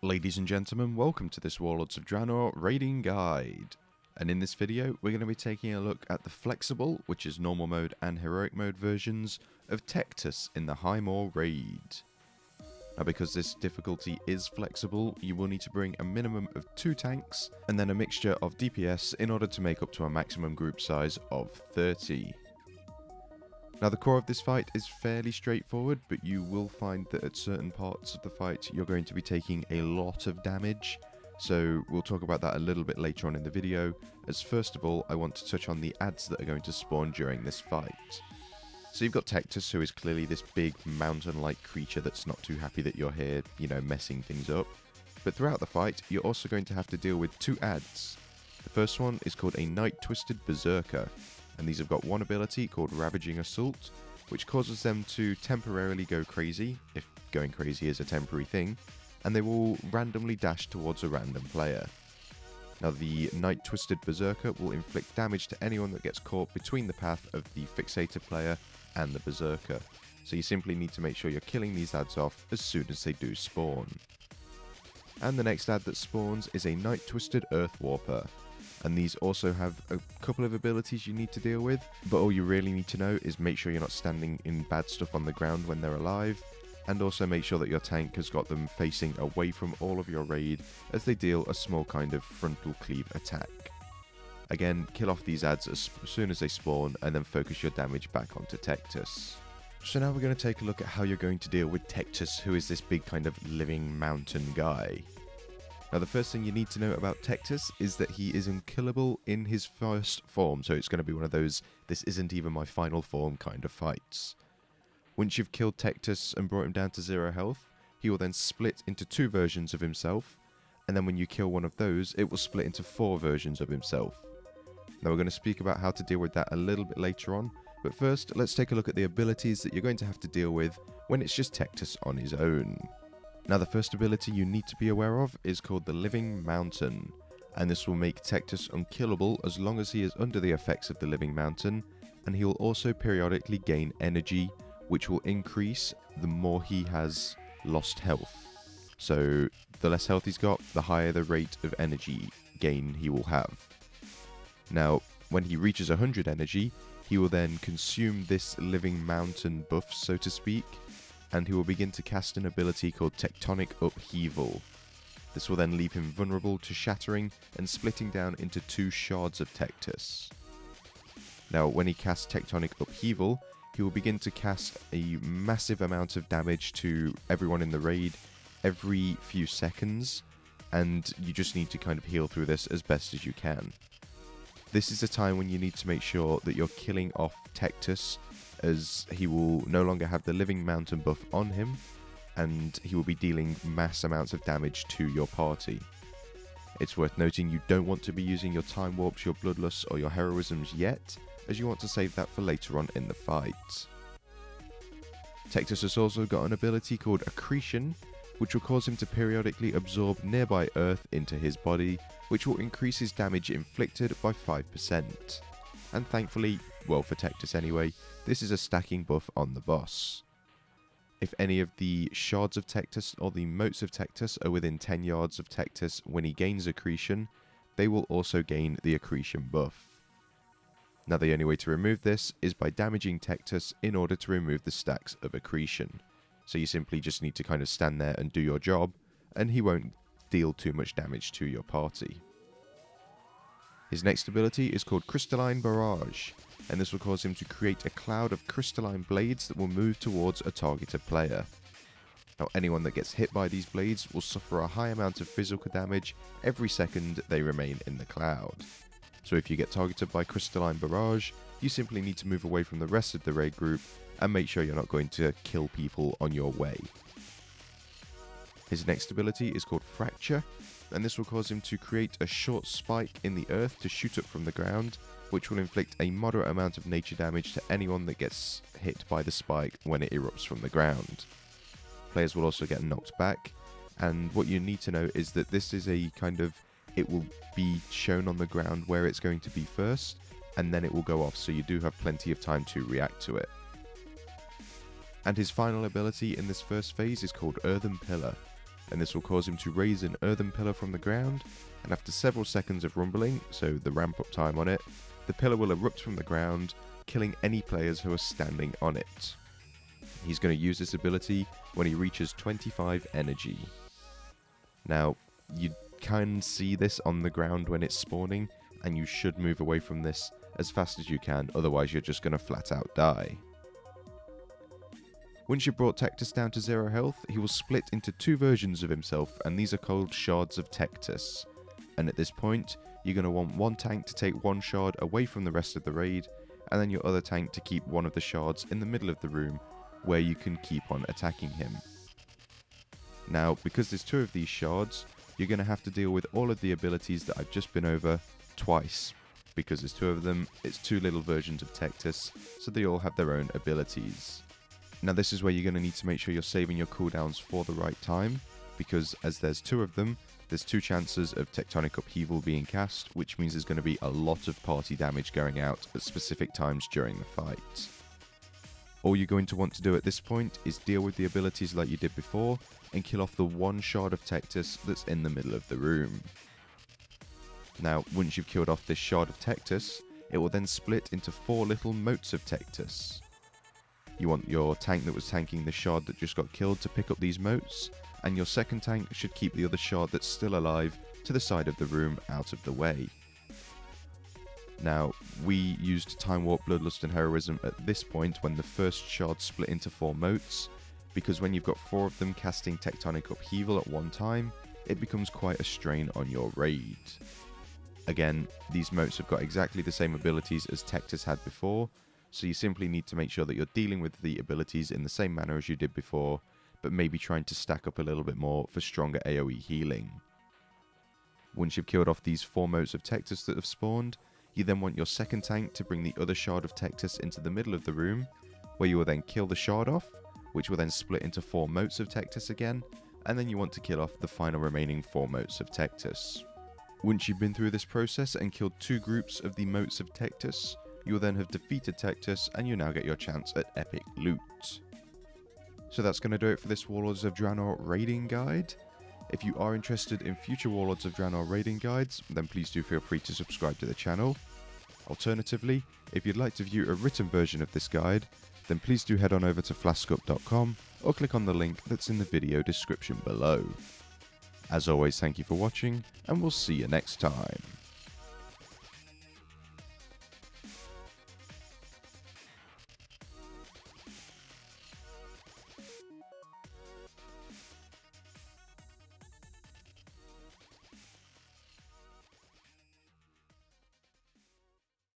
Ladies and gentlemen, welcome to this Warlords of Draenor raiding guide. And in this video, we're going to be taking a look at the flexible, which is normal mode and heroic mode versions of Tectus in the Highmaul raid. Now because this difficulty is flexible, you will need to bring a minimum of 2 tanks and then a mixture of DPS in order to make up to a maximum group size of 30. Now the core of this fight is fairly straightforward, but you will find that at certain parts of the fight you're going to be taking a lot of damage, so we'll talk about that a little bit later on in the video, as first of all I want to touch on the adds that are going to spawn during this fight. So you've got Tectus, who is clearly this big mountain-like creature that's not too happy that you're here, messing things up. But throughout the fight, you're also going to have to deal with 2 adds. The first one is called a Night-Twisted Berserker, and these have got one ability called Ravaging Assault, which causes them to temporarily go crazy, if going crazy is a temporary thing, and they will randomly dash towards a random player. Now the Night-Twisted Berserker will inflict damage to anyone that gets caught between the path of the Fixator player and the Berserker, so you simply need to make sure you're killing these adds off as soon as they do spawn. And the next add that spawns is a Night-Twisted Earthwarper, and these also have a couple of abilities you need to deal with, but all you really need to know is make sure you're not standing in bad stuff on the ground when they're alive, and also make sure that your tank has got them facing away from all of your raid as they deal a small kind of frontal cleave attack. Again, kill off these adds as soon as they spawn and then focus your damage back onto Tectus. So now we're going to take a look at how you're going to deal with Tectus, who is this big kind of living mountain guy. Now the first thing you need to know about Tectus is that he is unkillable in his first form, so it's going to be one of those this isn't even my final form kind of fights. Once you've killed Tectus and brought him down to 0 health, he will then split into 2 versions of himself, and then when you kill one of those, it will split into 4 versions of himself. Now we're going to speak about how to deal with that a little bit later on, but first let's take a look at the abilities that you're going to have to deal with when it's just Tectus on his own. Now the first ability you need to be aware of is called the Living Mountain, and this will make Tectus unkillable as long as he is under the effects of the Living Mountain, and he will also periodically gain energy, which will increase the more he has lost health. So the less health he's got, the higher the rate of energy gain he will have. Now when he reaches 100 energy, he will then consume this Living Mountain buff, so to speak, and he will begin to cast an ability called Tectonic Upheaval. This will then leave him vulnerable to shattering and splitting down into 2 shards of Tectus. Now when he casts Tectonic Upheaval, he will begin to cast a massive amount of damage to everyone in the raid every few seconds, and you just need to kind of heal through this as best as you can. This is a time when you need to make sure that you're killing off Tectus, as he will no longer have the Living Mountain buff on him, and he will be dealing mass amounts of damage to your party. It's worth noting you don't want to be using your Time Warps, your Bloodlusts, or your Heroisms yet, as you want to save that for later on in the fight. Tectus has also got an ability called Accretion, which will cause him to periodically absorb nearby earth into his body, which will increase his damage inflicted by 5%. And thankfully, well for Tectus anyway, this is a stacking buff on the boss. If any of the shards of Tectus or the motes of Tectus are within 10 yards of Tectus when he gains Accretion, they will also gain the Accretion buff. Now the only way to remove this is by damaging Tectus in order to remove the stacks of Accretion. So you simply just need to kind of stand there and do your job, and he won't deal too much damage to your party. His next ability is called Crystalline Barrage, and this will cause him to create a cloud of crystalline blades that will move towards a targeted player. Now anyone that gets hit by these blades will suffer a high amount of physical damage every second they remain in the cloud. So if you get targeted by Crystalline Barrage, you simply need to move away from the rest of the raid group and make sure you're not going to kill people on your way. His next ability is called Fracture, and this will cause him to create a short spike in the earth to shoot up from the ground, which will inflict a moderate amount of nature damage to anyone that gets hit by the spike when it erupts from the ground. Players will also get knocked back, and what you need to know is that this is a kind of, it will be shown on the ground where it's going to be first, and then it will go off, so you do have plenty of time to react to it. And his final ability in this first phase is called Earthen Pillar, and this will cause him to raise an earthen pillar from the ground, and after several seconds of rumbling, so the ramp up time on it, the pillar will erupt from the ground, killing any players who are standing on it. He's going to use this ability when he reaches 25 energy. Now, you can see this on the ground when it's spawning, and you should move away from this as fast as you can, otherwise you're just going to flat out die. Once you've brought Tectus down to 0 health, he will split into 2 versions of himself, and these are called shards of Tectus. And at this point, you're going to want one tank to take one shard away from the rest of the raid, and then your other tank to keep one of the shards in the middle of the room, where you can keep on attacking him. Now, because there's 2 of these shards, you're going to have to deal with all of the abilities that I've just been over twice. Because there's 2 of them, it's 2 little versions of Tectus, so they all have their own abilities. Now this is where you're going to need to make sure you're saving your cooldowns for the right time, because as there's 2 of them, there's 2 chances of tectonic upheaval being cast, which means there's going to be a lot of party damage going out at specific times during the fight. All you're going to want to do at this point is deal with the abilities like you did before, and kill off the 1 shard of Tectus that's in the middle of the room. Now, once you've killed off this shard of Tectus, it will then split into 4 little motes of Tectus. You want your tank that was tanking the shard that just got killed to pick up these motes, and your second tank should keep the other shard that's still alive to the side of the room out of the way. Now, we used Time Warp, Bloodlust and Heroism at this point when the first shard split into 4 motes, because when you've got 4 of them casting tectonic upheaval at one time, it becomes quite a strain on your raid. Again, these motes have got exactly the same abilities as Tectus had before, so you simply need to make sure that you're dealing with the abilities in the same manner as you did before, but maybe trying to stack up a little bit more for stronger AoE healing. Once you've killed off these 4 motes of Tectus that have spawned, you then want your second tank to bring the other shard of Tectus into the middle of the room, where you will then kill the shard off, which will then split into 4 motes of Tectus again, and then you want to kill off the final remaining 4 motes of Tectus. Once you've been through this process and killed 2 groups of the motes of Tectus, you will then have defeated Tectus, and you now get your chance at epic loot. So that's going to do it for this Warlords of Draenor raiding guide. If you are interested in future Warlords of Draenor raiding guides, then please do feel free to subscribe to the channel. Alternatively, if you'd like to view a written version of this guide, then please do head on over to flaskup.com or click on the link that's in the video description below. As always, thank you for watching, and we'll see you next time.